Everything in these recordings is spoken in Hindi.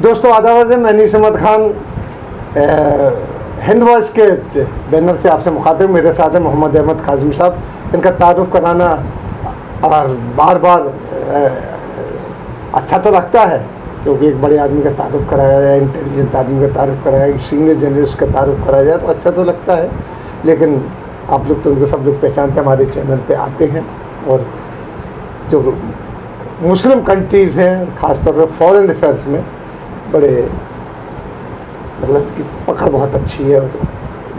दोस्तों आदाब है, मैं नीस अहमद खान हिंद वॉइस के बैनर से आपसे मुखातिब। मेरे साथ है मोहम्मद अहमद काज़मी साहब। इनका तारुफ कराना और बार बार अच्छा तो लगता है, क्योंकि एक बड़े आदमी का तारुफ कराया जाए, इंटेलिजेंट आदमी का तारुफ कराया जाए, सीनियर जर्नलिस्ट का तारुफ कराया जाए तो अच्छा तो लगता है। लेकिन आप लोग तो उनको सब लोग पहचानते हैं, हमारे चैनल पे आते हैं और जो मुस्लिम कंट्रीज़ हैं, ख़ासतौर पर फॉरेन अफेयर्स में बड़े मतलब कि पकड़ बहुत अच्छी है और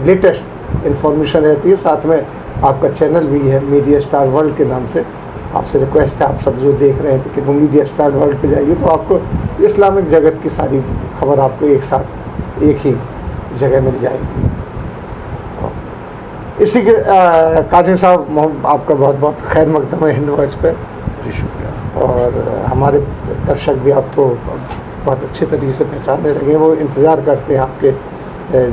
लेटेस्ट इन्फॉर्मेशन रहती है। साथ में आपका चैनल भी है मीडिया स्टार वर्ल्ड के नाम से। आपसे रिक्वेस्ट है, आप सब जो देख रहे हैं तो कि वो मीडिया स्टार वर्ल्ड पे जाइए तो आपको इस्लामिक जगत की सारी खबर आपको एक साथ एक ही जगह मिल जाएगी। इसी के काज़मी साहब, आपका बहुत बहुत खैर मकदम है हिंद वॉइस पे। जी शुक्रिया। और हमारे दर्शक भी आपको बहुत अच्छे तरीके से पहचानने लगे, वो इंतज़ार करते हैं आपके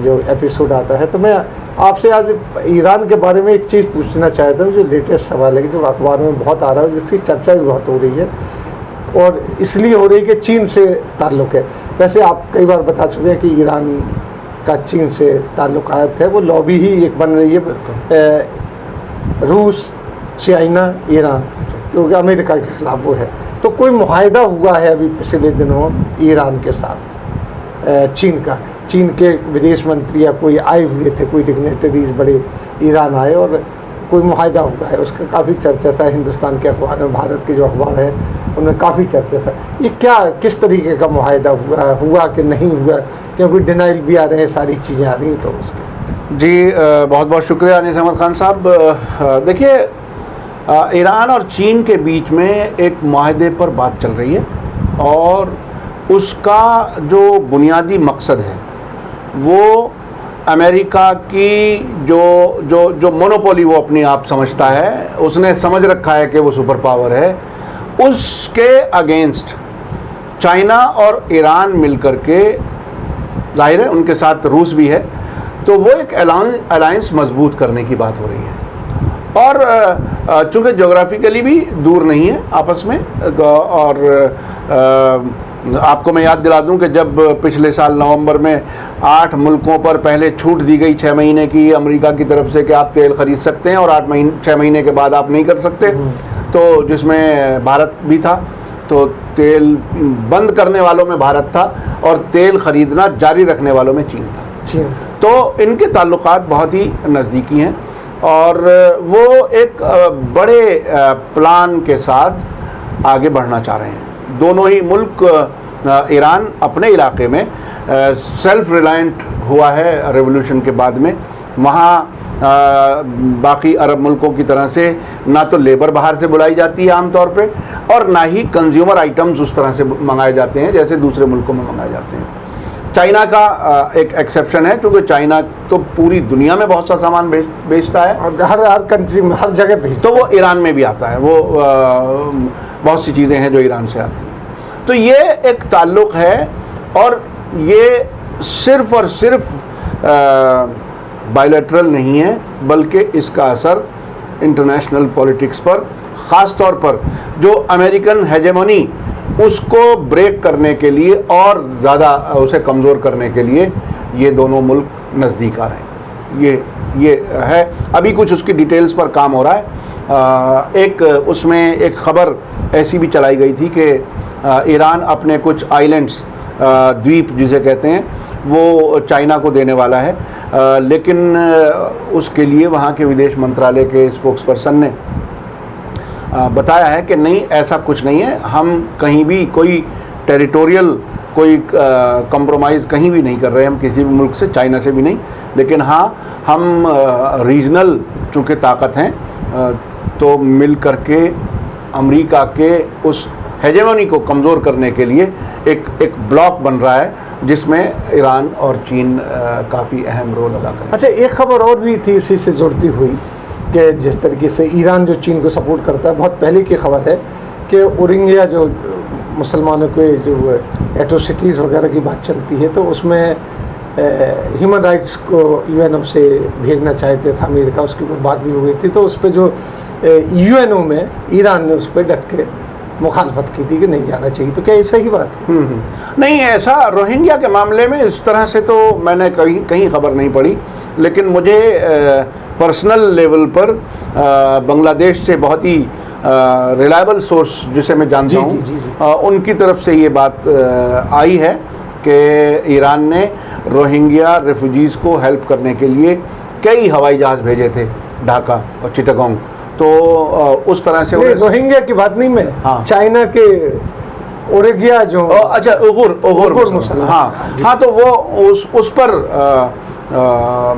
जो एपिसोड आता है। तो मैं आपसे आज ईरान के बारे में एक चीज़ पूछना चाहता हूँ, जो लेटेस्ट सवाल है कि जो अखबार में बहुत आ रहा है, जिसकी चर्चा भी बहुत हो रही है और इसलिए हो रही है कि चीन से ताल्लुक़ है। वैसे आप कई बार बता चुके हैं कि ईरान का चीन से ताल्लुकात है, वो लॉबी ही एक बन रही है, रूस, चाइना, ईरान, क्योंकि अमेरिका के ख़िलाफ़ वो है। तो कोई मुआहदा हुआ है अभी पिछले दिनों ईरान के साथ चीन का? चीन के विदेश मंत्री या कोई आए हुए थे, कोई डिग्नेटरीज बड़े ईरान आए और कोई मुआहदा हुआ है, उसका काफ़ी चर्चा था हिंदुस्तान के अखबार में, भारत के जो अखबार है उनमें काफ़ी चर्चा था। ये क्या, किस तरीके का मुआहदा हुआ कि नहीं हुआ? क्योंकि डिनाइल भी आ रहे हैं, सारी चीज़ें आ रही हैं, तो उसके जी बहुत बहुत शुक्रिया नीस अहमद खान साहब। देखिए, ईरान और चीन के बीच में एक मुआहदे पर बात चल रही है और उसका जो बुनियादी मकसद है वो अमेरिका की जो मोनोपोली वो अपनी आप समझता है, उसने समझ रखा है कि वो सुपर पावर है, उसके अगेंस्ट चाइना और ईरान मिलकर के, जाहिर है उनके साथ रूस भी है, तो वो एक अलायंस मजबूत करने की बात हो रही है। और चूँकि जोग्राफिकली भी दूर नहीं है आपस में, और आपको मैं याद दिला दूं कि जब पिछले साल नवंबर में 8 मुल्कों पर पहले छूट दी गई 6 महीने की अमेरिका की तरफ से कि आप तेल ख़रीद सकते हैं और 6 महीने के बाद आप नहीं कर सकते, तो जिसमें भारत भी था, तो तेल बंद करने वालों में भारत था और तेल ख़रीदना जारी रखने वालों में चीन था। तो इनके ताल्लुकात बहुत ही नज़दीकी हैं और वो एक बड़े प्लान के साथ आगे बढ़ना चाह रहे हैं। दोनों ही मुल्क, ईरान अपने इलाके में सेल्फ रिलायंट हुआ है रेवोल्यूशन के बाद में, वहाँ बाकी अरब मुल्कों की तरह से ना तो लेबर बाहर से बुलाई जाती है आमतौर पे और ना ही कंज्यूमर आइटम्स उस तरह से मंगाए जाते हैं जैसे दूसरे मुल्कों में मंगाए जाते हैं। चाइना का एक एक्सेप्शन है, क्योंकि चाइना तो पूरी दुनिया में बहुत सा सामान बेचता है और हर कंट्री में, हर जगह भेजता है, तो वो ईरान में भी आता है। वो बहुत सी चीज़ें हैं जो ईरान से आती हैं। तो ये एक ताल्लुक़ है और ये सिर्फ़ और सिर्फ बायलैटरल नहीं है, बल्कि इसका असर इंटरनेशनल पॉलिटिक्स पर, ख़ास तौर पर जो अमेरिकन हेजेमनी उसको ब्रेक करने के लिए और ज़्यादा उसे कमज़ोर करने के लिए ये दोनों मुल्क नज़दीक आ रहे हैं। ये है, अभी कुछ उसकी डिटेल्स पर काम हो रहा है। एक उसमें एक ख़बर ऐसी भी चलाई गई थी कि ईरान अपने कुछ आइलैंड्स, द्वीप जिसे कहते हैं, वो चाइना को देने वाला है, लेकिन उसके लिए वहाँ के विदेश मंत्रालय के स्पोक्स पर्सन ने बताया है कि नहीं, ऐसा कुछ नहीं है, हम कहीं भी कोई टेरिटोरियल कोई कंप्रोमाइज़ कहीं भी नहीं कर रहे, हम किसी भी मुल्क से, चाइना से भी नहीं, लेकिन हाँ हम रीजनल चूँकि ताकत हैं तो मिल करके अमेरिका के उस हेजेमनी को कमज़ोर करने के लिए एक ब्लॉक बन रहा है जिसमें ईरान और चीन काफ़ी अहम रोल अदा करें। अच्छा, एक खबर और भी थी इसी से जुड़ती हुई कि जिस तरीके से ईरान जो चीन को सपोर्ट करता है, बहुत पहले की खबर है कि रोहिंग्या जो मुसलमानों के जो एट्रोसिटीज़ वगैरह की बात चलती है, तो उसमें ह्यूमन राइट्स को यूएनओ से भेजना चाहते था अमेरिका, उसकी कोई बात भी हो गई थी। तो उस पर जो यूएनओ में ईरान ने उस पर डट के मुखालफत की थी कि नहीं जाना चाहिए, तो क्या ये सही बात है? नहीं, ऐसा रोहिंग्या के मामले में इस तरह से तो मैंने कहीं खबर नहीं पड़ी, लेकिन मुझे पर्सनल लेवल पर बांग्लादेश से बहुत ही रिलायबल सोर्स जिसे मैं जानता हूँ, उनकी तरफ से ये बात आई है कि ईरान ने रोहिंग्या रेफ्यूजीज़ को हेल्प करने के लिए कई हवाई जहाज़ भेजे थे ढाका और चिटागोंग। तो उस तरह से रोहिंग्या की बात नहीं, मैं हाँ, चाइना के ओरेगिया जो अच्छा उगुर मुसलमान, हाँ तो वो उस पर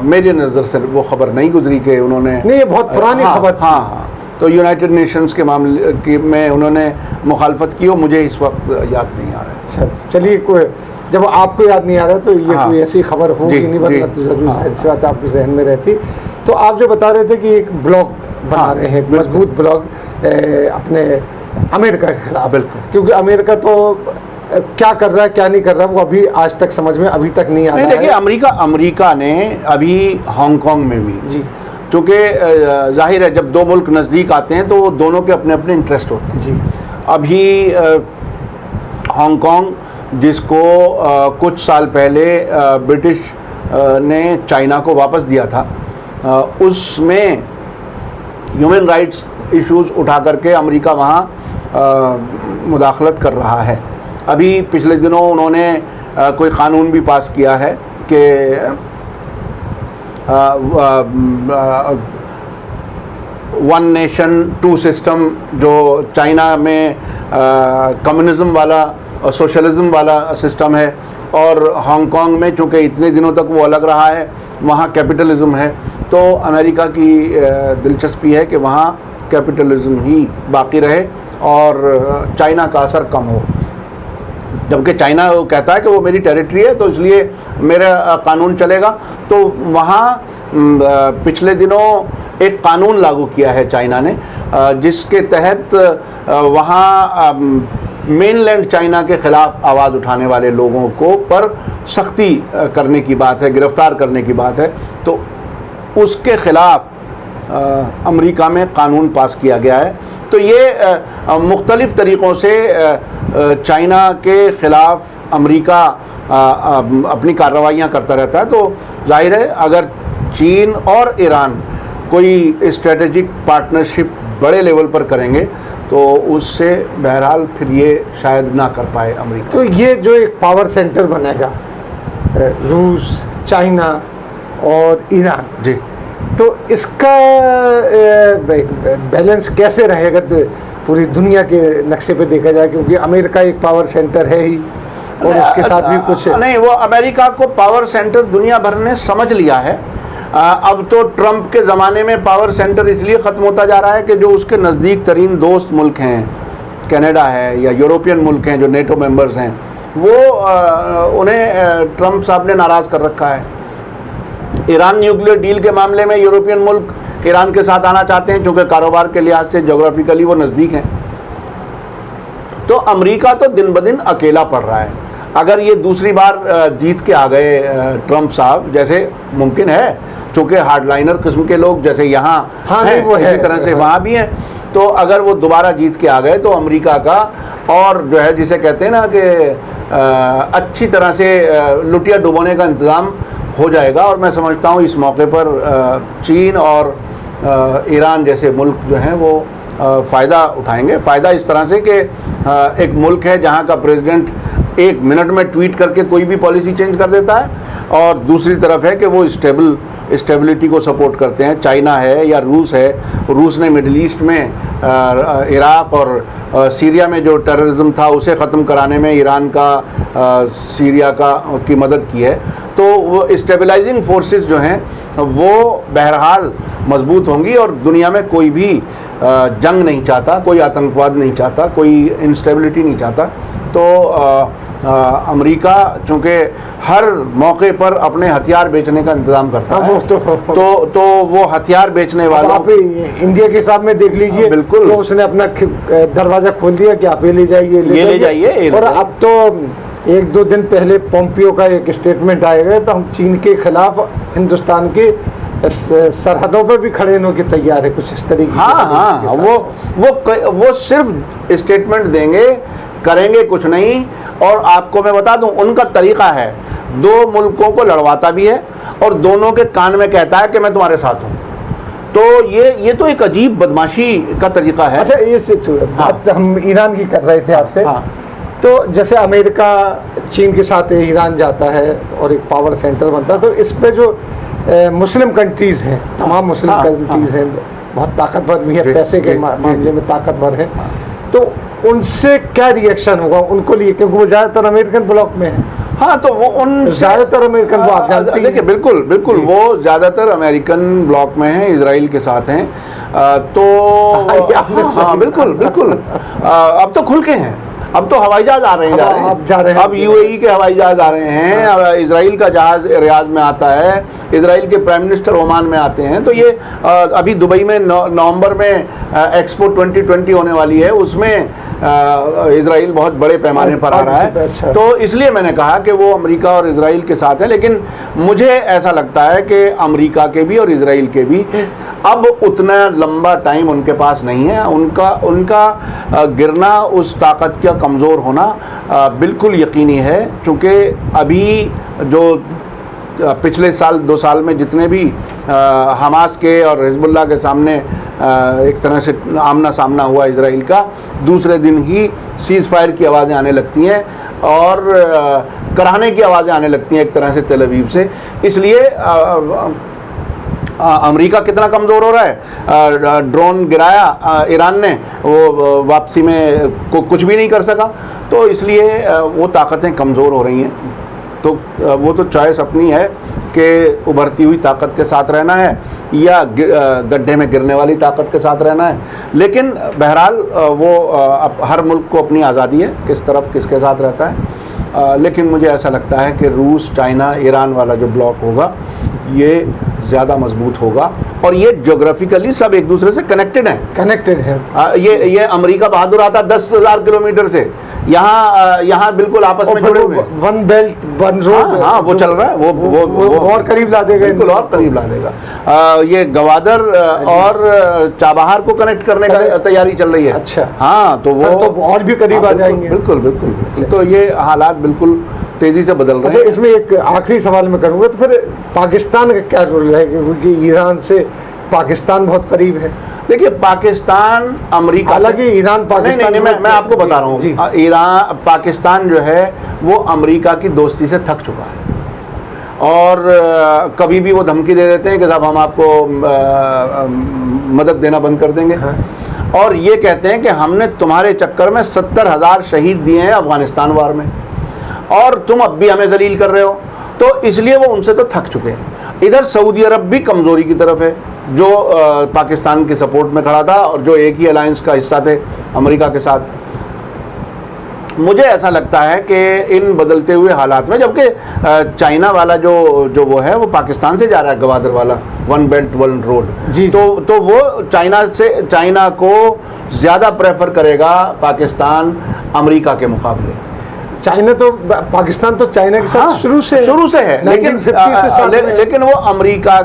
मेरी नज़र से वो खबर नहीं गुजरी कि उन्होंने, नहीं, ये बहुत पुरानी खबर थी। हाँ, तो यूनाइटेड नेशंस के मामले की में उन्होंने मुखालफत की हो, मुझे इस वक्त याद नहीं आ रहा है। अच्छा, चलिए, कोई जब आपको याद नहीं आ रहा तो ये कोई ऐसी खबर होगी नहीं, वरना तो जरूर जाहिर सी बात आपके जहन में रहती। तो आप जो बता रहे थे कि एक ब्लॉग बना रहे हैं, मजबूत ब्लॉग अपने अमेरिका के खिलाफ, क्योंकि अमेरिका तो क्या कर रहा है क्या नहीं कर रहा है वो अभी आज तक समझ में अभी तक नहीं आ रहा है। देखिए, अमेरिका ने अभी हांगकांग में भी जी, चूँकि जाहिर है जब दो मुल्क नज़दीक आते हैं तो वो दोनों के अपने अपने इंटरेस्ट होते हैं जी। अभी हांगकांग जिसको कुछ साल पहले ब्रिटिश ने चाइना को वापस दिया था, उसमें ह्यूमन राइट्स इश्यूज उठा करके अमेरिका वहाँ मुदाखलत कर रहा है। अभी पिछले दिनों उन्होंने कोई क़ानून भी पास किया है कि वन नेशन टू सिस्टम, जो चाइना में कम्युनिज़म वाला और सोशलिज़म वाला सिस्टम है, और हांगकांग में चूँकि इतने दिनों तक वो अलग रहा है, वहाँ कैपिटलिज़म है, तो अमेरिका की दिलचस्पी है कि वहाँ कैपिटलिज़म ही बाकी रहे और चाइना का असर कम हो। जबकि चाइना वो कहता है कि वो मेरी टेरिटरी है तो इसलिए मेरा कानून चलेगा। तो वहाँ पिछले दिनों एक कानून लागू किया है चाइना ने, जिसके तहत वहाँ मेनलैंड चाइना के ख़िलाफ़ आवाज़ उठाने वाले लोगों को पर सख्ती करने की बात है, गिरफ़्तार करने की बात है। तो उसके ख़िलाफ़ अमेरिका में कानून पास किया गया है। तो ये मुख्तलिफ़ तरीक़ों से चाइना के ख़िलाफ़ अमेरिका अपनी कार्रवाइयाँ करता रहता है। तो जाहिर है अगर चीन और ईरान कोई स्ट्रेटेजिक पार्टनरशिप बड़े लेवल पर करेंगे तो उससे बहरहाल फिर ये शायद ना कर पाए अमेरिका। तो ये जो एक पावर सेंटर बनेगा रूस, चाइना और ईरान जी, तो इसका बैलेंस कैसे रहेगा पूरी दुनिया के नक्शे पे देखा जाए, क्योंकि अमेरिका एक पावर सेंटर है ही और उसके साथ भी कुछ नहीं, वो अमेरिका को पावर सेंटर दुनिया भर ने समझ लिया है। अब तो ट्रंप के ज़माने में पावर सेंटर इसलिए ख़त्म होता जा रहा है कि जो उसके नज़दीक तरीन दोस्त मुल्क हैं, कनाडा है या यूरोपियन मुल्क हैं जो नेटो मेंबर्स हैं, वो उन्हें ट्रंप साहब ने नाराज़ कर रखा है। ईरान न्यूक्लियर डील के मामले में यूरोपियन मुल्क ईरान के साथ आना चाहते हैं क्योंकि कारोबार के लिहाज से जोग्राफिकली वो नज़दीक हैं। तो अमेरिका तो दिन ब दिन अकेला पड़ रहा है। अगर ये दूसरी बार जीत के आ गए ट्रंप साहब, जैसे मुमकिन है चूँकि हार्डलाइनर किस्म के लोग जैसे यहाँ हैं, इसी तरह से वहाँ भी हैं, तो अगर वो दोबारा जीत के आ गए तो अमेरिका का और जो है जिसे कहते हैं ना कि अच्छी तरह से लुटिया डुबोने का इंतज़ाम हो जाएगा। और मैं समझता हूँ इस मौके पर चीन और ईरान जैसे मुल्क जो हैं वो फ़ायदा उठाएंगे। फ़ायदा इस तरह से कि एक मुल्क है जहाँ का प्रेसिडेंट एक मिनट में ट्वीट करके कोई भी पॉलिसी चेंज कर देता है, और दूसरी तरफ है कि वो स्टेबिलिटी को सपोर्ट करते हैं। चाइना है या रूस है, रूस ने मिडिल ईस्ट में इराक़ और सीरिया में जो टेररिज्म था उसे ख़त्म कराने में ईरान का सीरिया की मदद की है। तो वो स्टेबलाइजिंग फोर्सेस जो हैं वो बहरहाल मजबूत होंगी और दुनिया में कोई भी जंग नहीं चाहता, कोई आतंकवाद नहीं चाहता, कोई इंस्टेबिलिटी नहीं चाहता। तो अमेरिका चूँकि हर मौके पर अपने हथियार बेचने का इंतज़ाम करता है, तो वो हथियार बेचने वालों, आप इंडिया के हिसाब में देख लीजिए, बिल्कुल तो उसने अपना दरवाज़ा खोल दिया कि आप ये ले जाइए। और अब तो एक दो दिन पहले पोम्पियो का एक स्टेटमेंट आएगा तो हम चीन के खिलाफ हिंदुस्तान के सरहदों पर भी खड़े होने की तैयार है, कुछ इस तरीके की हाँ पॉलिसी हाँ, के साथ। वो सिर्फ स्टेटमेंट देंगे, करेंगे कुछ नहीं। और आपको मैं बता दूं, उनका तरीका है, दो मुल्कों को लड़वाता भी है और दोनों के कान में कहता है कि मैं तुम्हारे साथ हूं। तो ये तो एक अजीब बदमाशी का तरीका है। अच्छा, ये बात हम ईरान की कर रहे थे आपसे। हाँ। तो जैसे अमेरिका चीन के साथ ईरान जाता है और एक पावर सेंटर बनता है, तो इस पे जो मुस्लिम कंट्रीज़ हैं, तमाम मुस्लिम कंट्रीज़ हैं, बहुत ताकतवर भी है, पैसे के मामले में ताकतवर हैं, तो उनसे क्या रिएक्शन होगा उनको लिए, क्योंकि वो ज़्यादातर अमेरिकन ब्लॉक में है। हाँ, तो वो उन ज़्यादातर अमेरिकन, वो आप जानते हैं। देखिए, बिल्कुल वो ज़्यादातर अमेरिकन ब्लॉक में हैं, इजराइल के साथ हैं। तो हाँ, बिल्कुल अब तो खुल के हैं, अब तो हवाई जहाज आ रहे हैं, अब यूएई के हवाई जहाज आ रहे हैं, अब इजराइल का जहाज रियाद में आता है, इजराइल के प्राइम मिनिस्टर ओमान में आते हैं। तो ये अभी दुबई में नवंबर में एक्सपो 2020 होने वाली है, उसमें इजराइल बहुत बड़े पैमाने पर आ रहा है। तो इसलिए मैंने कहा कि वो अमेरिका और इजराइल के साथ है। लेकिन मुझे ऐसा लगता है कि अमेरिका के भी और इजराइल के भी अब उतना लंबा टाइम उनके पास नहीं है। उनका गिरना, उस ताकत का कमज़ोर होना बिल्कुल यकीनी है, क्योंकि अभी जो पिछले साल 2 साल में जितने भी हमास के और हिजबुल्लाह के सामने एक तरह से आमना सामना हुआ इजराइल का, दूसरे दिन ही सीज़ फायर की आवाज़ें आने लगती हैं और कराहने की आवाज़ें आने लगती हैं एक तरह से तेल अवीव से। इसलिए अमेरिका कितना कमज़ोर हो रहा है, ड्रोन गिराया ईरान ने, वो वापसी में कुछ भी नहीं कर सका। तो इसलिए वो ताकतें कमज़ोर हो रही हैं। तो वो तो चॉइस अपनी है कि उभरती हुई ताकत के साथ रहना है या गड्ढे में गिरने वाली ताकत के साथ रहना है। लेकिन बहरहाल वो हर मुल्क को अपनी आज़ादी है किस तरफ किसके साथ रहता है। लेकिन मुझे ऐसा लगता है कि रूस, चाइना, ईरान वाला जो ब्लॉक होगा ये ज़्यादा मजबूत होगा और ये ज्योग्राफिकली सब एक दूसरे से कनेक्टेड हैं। ये अमेरिका बहादुर आता 10,000 किलोमीटर से, यहाँ बिल्कुल आपस में जुड़े हुए, वन बेल्ट वन रोड। हाँ, वो चल रहा है, वो और करीब ला देगा, बिल्कुल और करीब ला देगा। ये गवादर और चाबहार को कनेक्ट करने का तैयारी चल रही है। अच्छा, हाँ, तो वो तो और भी करीब आ जाएंगे। बिल्कुल। तो ये हालात बिल्कुल तेजी से बदल रहे हैं। इसमें एक आखिरी सवाल मैं करूंगा, तो फिर पाकिस्तान का क्या रोल है, क्योंकि ईरान से पाकिस्तान बहुत करीब है। देखिए, पाकिस्तान अमेरिका, हालांकि ईरान पाकिस्तान नहीं, मैं आपको बता रहा हूँ, ईरान पाकिस्तान जो है वो अमेरिका की दोस्ती से थक चुका है और कभी भी वो धमकी दे देते हैं कि साहब हम आपको मदद देना बंद कर देंगे। हाँ। और ये कहते हैं कि हमने तुम्हारे चक्कर में 70,000 शहीद दिए हैं अफगानिस्तान वार में और तुम अब भी हमें जलील कर रहे हो। तो इसलिए वो उनसे तो थक चुके हैं। इधर सऊदी अरब भी कमज़ोरी की तरफ है, जो पाकिस्तान के सपोर्ट में खड़ा था और जो एक ही अलायंस का हिस्सा थे अमेरिका के साथ। मुझे ऐसा लगता है कि इन बदलते हुए हालात में, जबकि चाइना वाला जो वो है वो पाकिस्तान से जा रहा है, गवादर वाला वन बेल्ट वन रोड, तो वो चाइना को ज़्यादा प्रेफर करेगा पाकिस्तान अमेरिका के मुकाबले। चाइना तो पाकिस्तान तो चाइना के साथ शुरू से है, लेकिन वो अमेरिका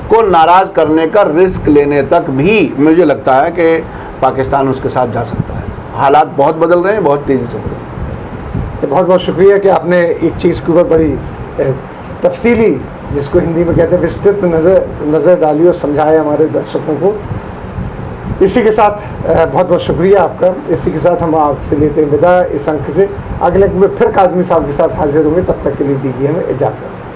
को नाराज करने का रिस्क लेने तक भी मुझे लगता है कि पाकिस्तान उसके साथ जा सकता है। हालात बहुत बदल रहे हैं, बहुत तेज़ी से बदल रहे हैं। बहुत बहुत शुक्रिया कि आपने एक चीज़ के ऊपर बड़ी तफसीली, जिसको हिंदी में कहते हैं विस्तृत नज़र डाली और समझाया हमारे दर्शकों को। इसी के साथ बहुत बहुत शुक्रिया आपका। इसी के साथ हम आपसे लेते हैं विदा इस अंक से। अगले अंक में फिर काज़मी साहब के साथ हाजिर होंगे, तब तक के लिए दीजिए हमें इजाज़त।